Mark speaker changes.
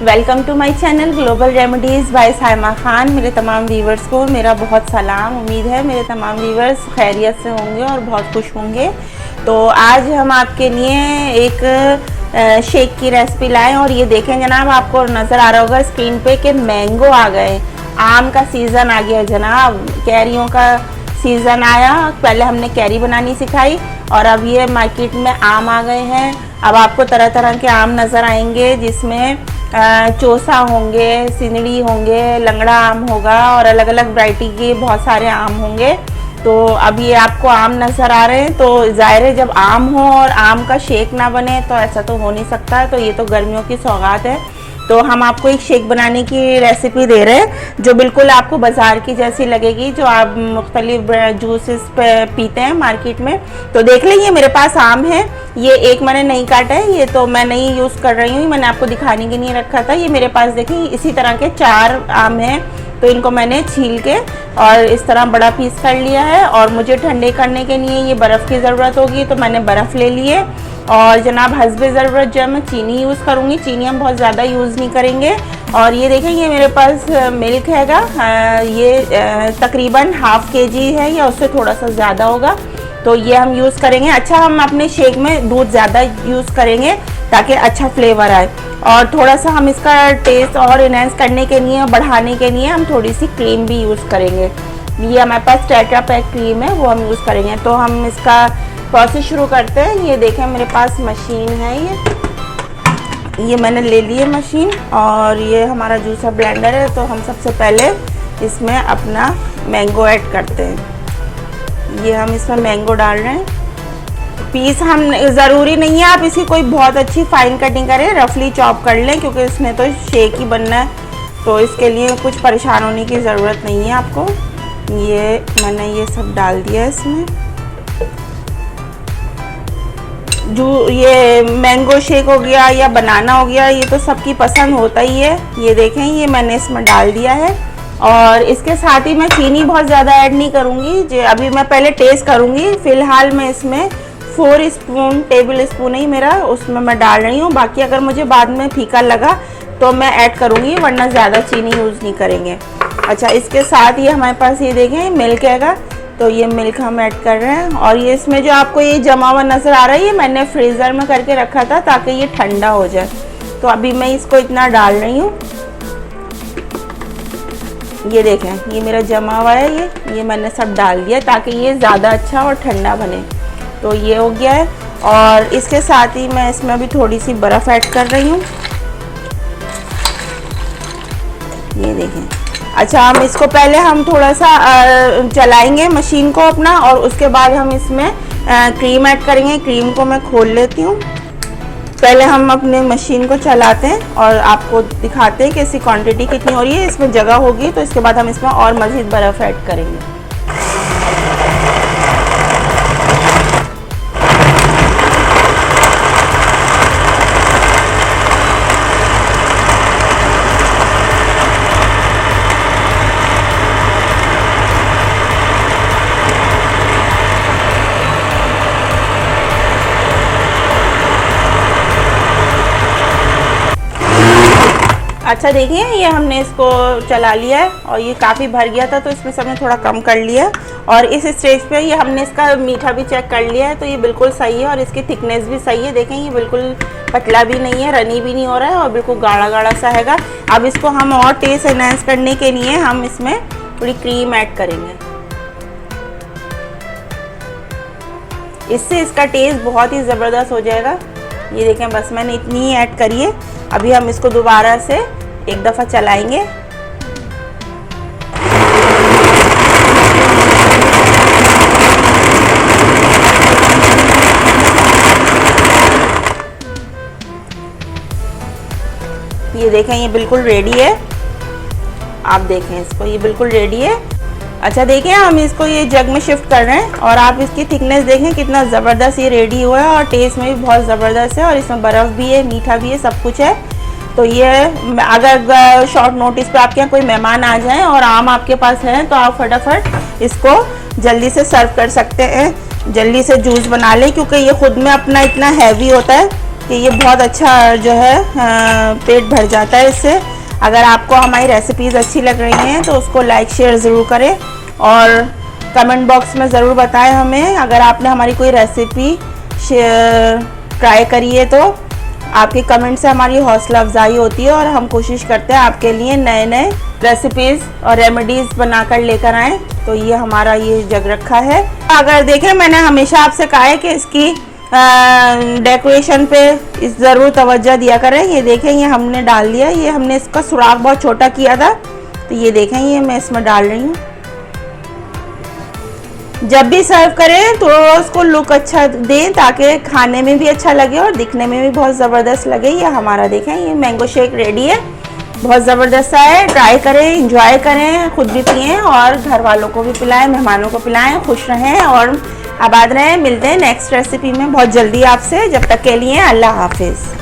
Speaker 1: Welcome to my channel global remedies by Saima Khan. मेरे तमाम viewers को मेरा बहुत सलाम। उम्मीद है मेरे तमाम व्यूवर्स खैरियत से होंगे और बहुत खुश होंगे। तो आज हम आपके लिए एक शेक की रेसिपी लाएं और ये देखें जनाब, आपको नज़र आ रहा होगा स्क्रीन पे कि मैंगो आ गए। आम का सीज़न आ गया जनाब, कैरियों का सीज़न आया। पहले हमने कैरी बनानी सिखाई और अब ये मार्केट में आम आ गए हैं। अब आपको तरह तरह के आम नज़र आएंगे, जिसमें चौसा होंगे, सिंदड़ी होंगे, लंगड़ा आम होगा और अलग अलग वैरायटी के बहुत सारे आम होंगे। तो अब ये आपको आम नज़र आ रहे हैं, तो ज़ाहिर है जब आम हो और आम का शेक ना बने तो ऐसा तो हो नहीं सकता। तो ये तो गर्मियों की सौगात है। तो हम आपको एक शेक बनाने की रेसिपी दे रहे हैं जो बिल्कुल आपको बाज़ार की जैसी लगेगी, जो आप मुख्तलिफ जूसेस पे पीते हैं मार्केट में। तो देख लीजिए मेरे पास आम है, ये एक मैंने नहीं काटा है, ये तो मैं नहीं यूज़ कर रही हूँ, मैंने आपको दिखाने के लिए रखा था। ये मेरे पास देखिए इसी तरह के 4 आम हैं। तो इनको मैंने छील के और इस तरह बड़ा पीस कर लिया है। और मुझे ठंडे करने के लिए ये बर्फ़ की ज़रूरत होगी, तो मैंने बर्फ़ ले लिए। और जनाब हस्बे ज़रूरत जो मैं चीनी यूज़ करूँगी, चीनी हम बहुत ज़्यादा यूज़ नहीं करेंगे। और ये देखें, ये मेरे पास मिल्क हैगा, ये तकरीबन ½ kg है या उससे थोड़ा सा ज़्यादा होगा। तो ये हम यूज़ करेंगे। अच्छा, हम अपने शेक में दूध ज़्यादा यूज़ करेंगे ताकि अच्छा फ्लेवर आए। और थोड़ा सा हम इसका टेस्ट और इनहेंस करने के लिए, बढ़ाने के लिए हम थोड़ी सी क्रीम भी यूज़ करेंगे। ये हमारे पास टेट्रा पैक क्रीम है, वो हम यूज़ करेंगे। तो हम इसका प्रोसेस शुरू करते हैं। ये देखें मेरे पास मशीन है, ये मैंने ले ली है मशीन। और ये हमारा जूसर ब्लेंडर है। तो हम सबसे पहले इसमें अपना मैंगो ऐड करते हैं। ये हम इसमें मैंगो डाल रहे हैं। पीस हम ज़रूरी नहीं है आप इसकी कोई बहुत अच्छी फाइन कटिंग करें, रफली चॉप कर लें, क्योंकि इसमें तो शेक ही बनना है। तो इसके लिए कुछ परेशान होने की ज़रूरत नहीं है आपको। ये मैंने ये सब डाल दिया है इसमें। जो ये मैंगो शेक हो गया या बनाना हो गया, ये तो सबकी पसंद होता ही है। ये देखें, ये मैंने इसमें डाल दिया है। और इसके साथ ही मैं चीनी बहुत ज़्यादा ऐड नहीं करूँगी, जो अभी मैं पहले टेस्ट करूँगी। फ़िलहाल मैं इसमें 4 स्पून टेबल स्पून ही मेरा उसमें मैं डाल रही हूँ। बाकी अगर मुझे बाद में फीका लगा तो मैं ऐड करूँगी, वरना ज़्यादा चीनी यूज़ नहीं करेंगे। अच्छा, इसके साथ ये हमारे पास ये देखें मिल्क हैगा, तो ये मिल्क हम ऐड कर रहे हैं। और ये इसमें जो आपको ये जमा हुआ नज़र आ रहा है, ये मैंने फ्रीज़र में करके रखा था ताकि ये ठंडा हो जाए। तो अभी मैं इसको इतना डाल रही हूँ। ये देखें, ये मेरा जमा हुआ है, ये मैंने सब डाल दिया ताकि ये ज़्यादा अच्छा और ठंडा बने। तो ये हो गया है। और इसके साथ ही मैं इसमें अभी थोड़ी सी बर्फ़ ऐड कर रही हूँ। ये देखें। अच्छा, हम इसको पहले हम थोड़ा सा चलाएंगे मशीन को अपना, और उसके बाद हम इसमें क्रीम ऐड करेंगे। क्रीम को मैं खोल लेती हूँ। पहले हम अपने मशीन को चलाते हैं और आपको दिखाते हैं कि इसकी क्वांटिटी कितनी हो रही है। इसमें जगह होगी तो इसके बाद हम इसमें और मज़ीद बर्फ़ ऐड करेंगे। अच्छा देखिए, ये हमने इसको चला लिया है और ये काफ़ी भर गया था, तो इसमें से हमने थोड़ा कम कर लिया। और इस स्टेज पे ये हमने इसका मीठा भी चेक कर लिया है, तो ये बिल्कुल सही है और इसकी थिकनेस भी सही है। देखें, ये बिल्कुल पतला भी नहीं है, रनी भी नहीं हो रहा है और बिल्कुल गाढ़ा गाढ़ा सा हैगा। अब इसको हम और टेस्ट एनहांस करने के लिए हम इसमें थोड़ी क्रीम ऐड करेंगे। इससे इसका टेस्ट बहुत ही ज़बरदस्त हो जाएगा। ये देखें, बस मैंने इतनी ही ऐड करी है। अभी हम इसको दोबारा से एक दफ़ा चलाएंगे। ये देखें, ये बिल्कुल रेडी है। आप देखें इसको, ये बिल्कुल रेडी है। अच्छा देखें, हम इसको ये जग में शिफ्ट कर रहे हैं और आप इसकी थिकनेस देखें कितना ज़बरदस्त ये रेडी हुआ है और टेस्ट में भी बहुत ज़बरदस्त है और इसमें बर्फ़ भी है, मीठा भी है, सब कुछ है। तो ये अगर शॉर्ट नोटिस पे आपके यहाँ कोई मेहमान आ जाएं और आम आपके पास है तो आप फटाफट इसको जल्दी से सर्व कर सकते हैं, जल्दी से जूस बना लें, क्योंकि ये ख़ुद में अपना इतना हैवी होता है कि ये बहुत अच्छा जो है पेट भर जाता है इससे। अगर आपको हमारी रेसिपीज़ अच्छी लग रही हैं तो उसको लाइक शेयर ज़रूर करें और कमेंट बॉक्स में ज़रूर बताएं हमें अगर आपने हमारी कोई रेसिपी ट्राई करी है। तो आपके कमेंट से हमारी हौसला अफजाई होती है और हम कोशिश करते हैं आपके लिए नए नए रेसिपीज़ और रेमेडीज़ बनाकर लेकर आएँ। तो ये हमारा ये जग रखा है। अगर देखें, मैंने हमेशा आपसे कहा है कि इसकी डेकोरेशन पे इस ज़रूर तवज्जो दिया करें। ये देखें, ये हमने डाल दिया, ये हमने इसका सुराख बहुत छोटा किया था, तो ये देखें ये मैं इसमें डाल रही हूँ। जब भी सर्व करें तो उसको लुक अच्छा दें ताकि खाने में भी अच्छा लगे और दिखने में भी बहुत ज़बरदस्त लगे। ये हमारा देखें, ये मैंगो शेक रेडी है, बहुत ज़बरदस्त है। ट्राई करें, एंजॉय करें, खुद भी पिएं और घर वालों को भी पिलाएं, मेहमानों को पिलाएं। खुश रहें और आबाद रहें। मिलते हैं नेक्स्ट रेसिपी में बहुत जल्दी आपसे। जब तक के लिए अल्लाह हाफिज़।